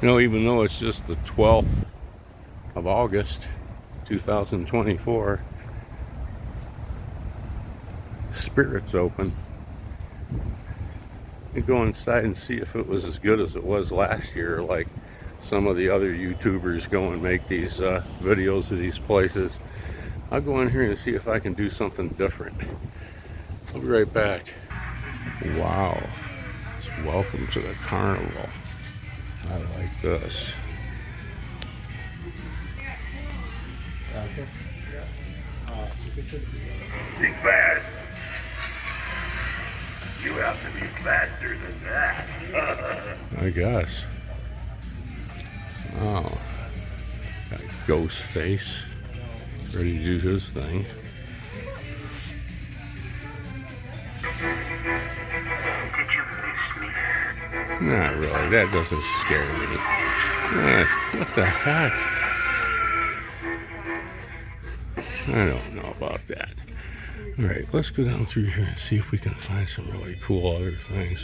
You know, even though it's just the 12th of August, 2024, Spirit's open. You go inside and see if it was as good as it was last year, like some of the other YouTubers go and make these videos of these places. I'll go in here and see if I can do something different. I'll be right back. Wow. Welcome to the carnival. I like this. Think fast. You have to be faster than that. I guess. Wow. Got Ghostface ready to do his thing. Did you miss me? Not really. That doesn't scare me. What the heck? I don't know about that. All right, let's go down through here and see if we can find some really cool other things.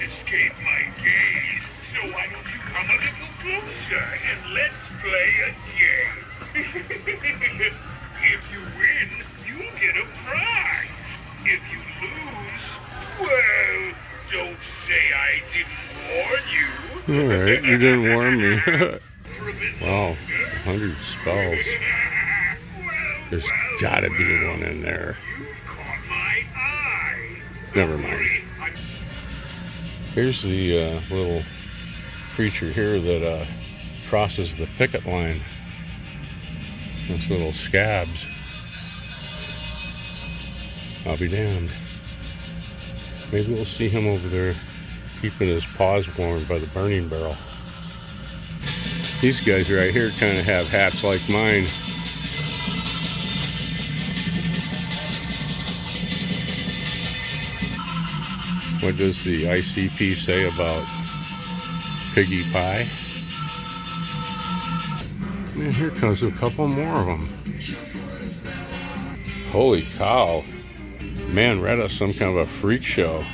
Escape my gaze, so why don't you come a little closer and let's play a game. If you win, you'll get a prize. If you lose, well, don't say I didn't warn you. All right, you didn't warn me. For a bit Wow, longer. 100 spells. There's gotta be one in there. You caught my eye. Never mind. Here's the little creature here that crosses the picket line. This little scabs. I'll be damned. Maybe we'll see him over there keeping his paws warm by the burning barrel. These guys right here kind of have hats like mine. What does the ICP say about piggy pie? Man, here comes a couple more of them. Holy cow. Man, Retta's some kind of a freak show.